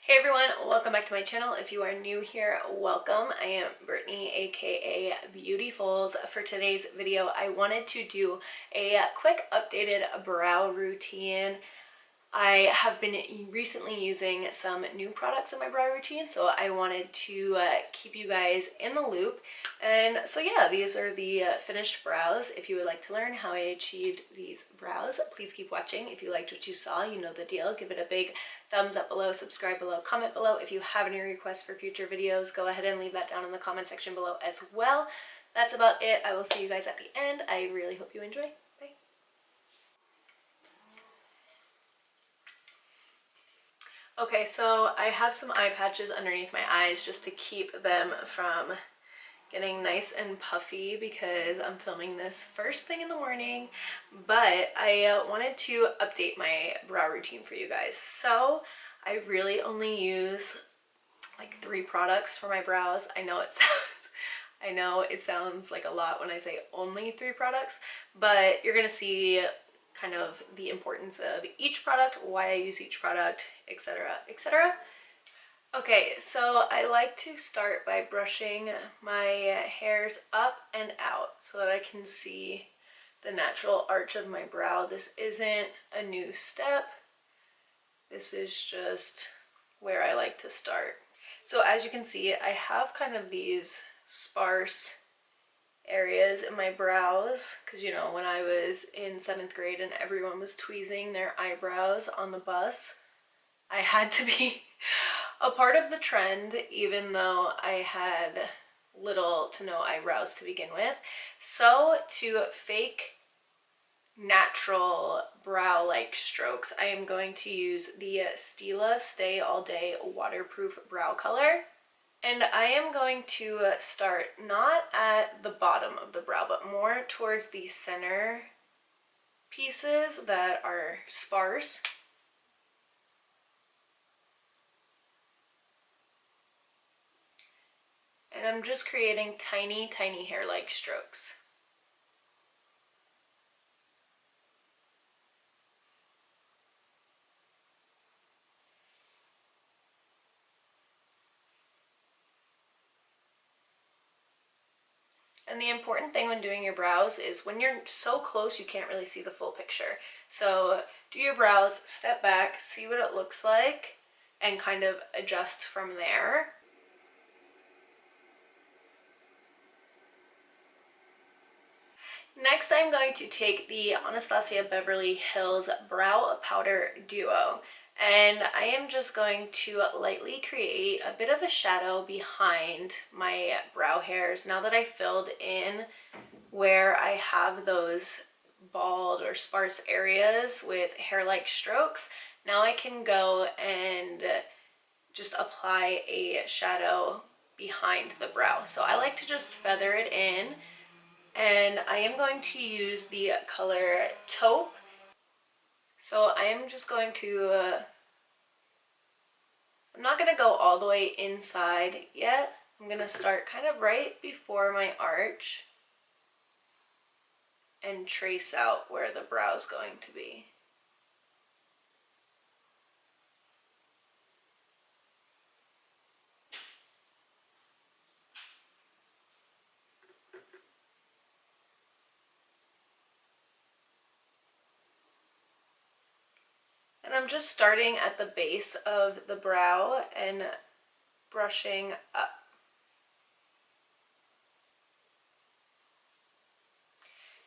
Hey everyone, welcome back to my channel. If you are new here, welcome. I am Brittany, aka Beautifoles. For today's video, I wanted to do a quick updated brow routine. I have been recently using some new products in my brow routine, so I wanted to keep you guys in the loop. And so yeah, these are the finished brows. If you would like to learn how I achieved these brows, please keep watching. If you liked what you saw, you know the deal. Give it a big thumbs up below, subscribe below, comment below. If you have any requests for future videos, go ahead and leave that down in the comment section below as well. That's about it. I will see you guys at the end. I really hope you enjoy. Bye. Okay, so I have some eye patches underneath my eyes just to keep them from getting nice and puffy because I'm filming this first thing in the morning, but I wanted to update my brow routine for you guys. So I really only use like 3 products for my brows. I know it sounds like a lot when I say only 3 products, but you're gonna see kind of the importance of each product, why I use each product, etc, etc. Okay, so I like to start by brushing my hairs up and out so that I can see the natural arch of my brow. This isn't a new step. This is just where I like to start. So as you can see, I have kind of these sparse areas in my brows because, you know, when I was in 7th grade and everyone was tweezing their eyebrows on the bus, I had to be a part of the trend even though I had little to no eyebrows to begin with. So to fake natural brow-like strokes, I am going to use the Stila Stay All Day Waterproof Brow Color. And I am going to start not at the bottom of the brow, but more towards the center pieces that are sparse. And I'm just creating tiny, tiny hair-like strokes. And the important thing when doing your brows is when you're so close you can't really see the full picture. So do your brows, step back, see what it looks like, and kind of adjust from there. Next, I'm going to take the Anastasia Beverly Hills Brow Powder Duo, and I am just going to lightly create a bit of a shadow behind my brow hairs now that I filled in where I have those bald or sparse areas with hair-like strokes. Now I can go and just apply a shadow behind the brow. So I like to just feather it in. And I am going to use the color Taupe. So I am just going to, I'm not going to go all the way inside yet. I'm going to start kind of right before my arch and trace out where the brow is going to be. And I'm just starting at the base of the brow and brushing up.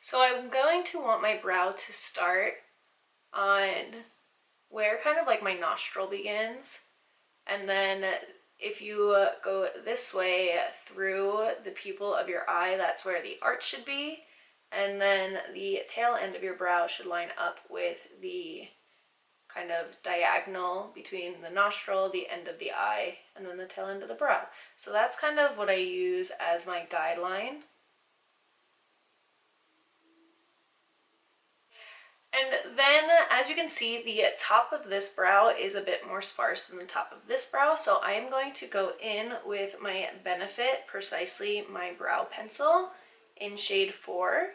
So I'm going to want my brow to start on where kind of like my nostril begins, and then if you go this way through the pupil of your eye, that's where the arch should be, and then the tail end of your brow should line up with the kind of diagonal between the nostril, the end of the eye, and then the tail end of the brow. So that's kind of what I use as my guideline. And then, as you can see, the top of this brow is a bit more sparse than the top of this brow, so I am going to go in with my Benefit Precisely My Brow Pencil in shade 4.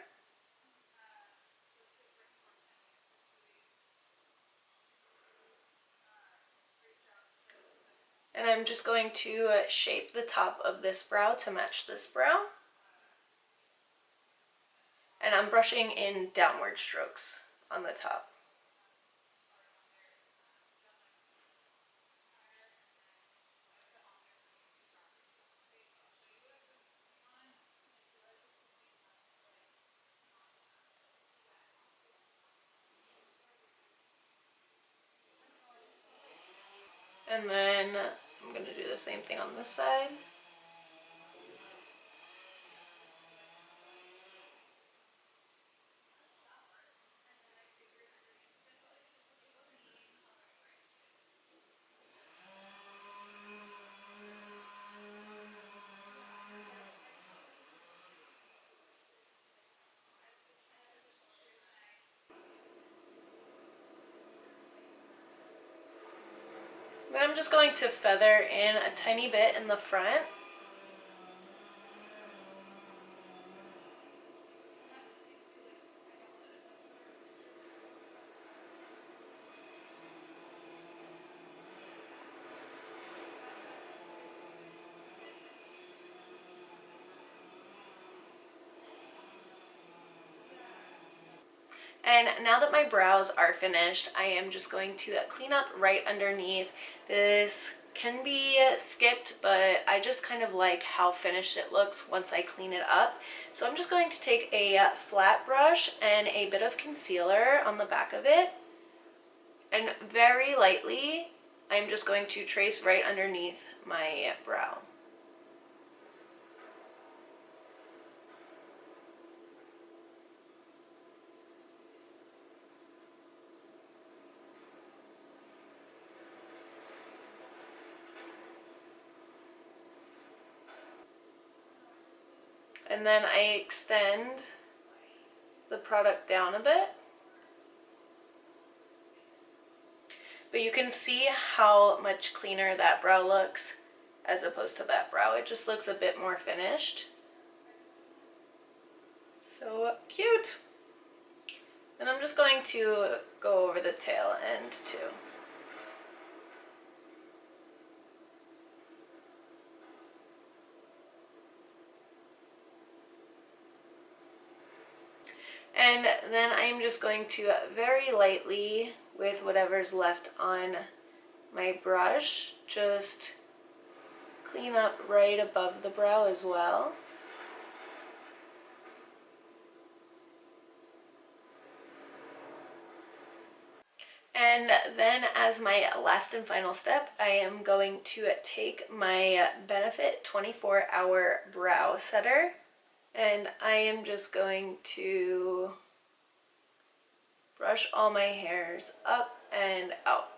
And I'm just going to shape the top of this brow to match this brow. And I'm brushing in downward strokes on the top. And then I'm going to do the same thing on this side. Then I'm just going to feather in a tiny bit in the front. And now that my brows are finished, I am just going to clean up right underneath. This can be skipped, but I just kind of like how finished it looks once I clean it up. So I'm just going to take a flat brush and a bit of concealer on the back of it. And very lightly, I'm just going to trace right underneath my brow. And then I extend the product down a bit. But you can see how much cleaner that brow looks as opposed to that brow. It just looks a bit more finished. So cute. And I'm just going to go over the tail end too. And then I'm just going to very lightly, with whatever's left on my brush, just clean up right above the brow as well. And then as my last and final step, I am going to take my Benefit 24-Hour Brow Setter, and I am just going to brush all my hairs up and out.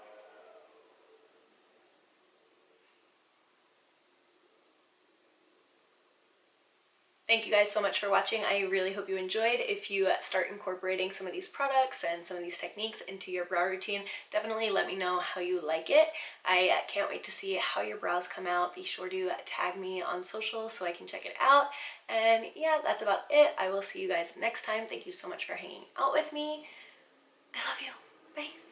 Thank you guys so much for watching. I really hope you enjoyed. If you start incorporating some of these products and some of these techniques into your brow routine, definitely let me know how you like it. I can't wait to see how your brows come out. Be sure to tag me on social so I can check it out. And yeah, that's about it. I will see you guys next time. Thank you so much for hanging out with me. I love you. Bye.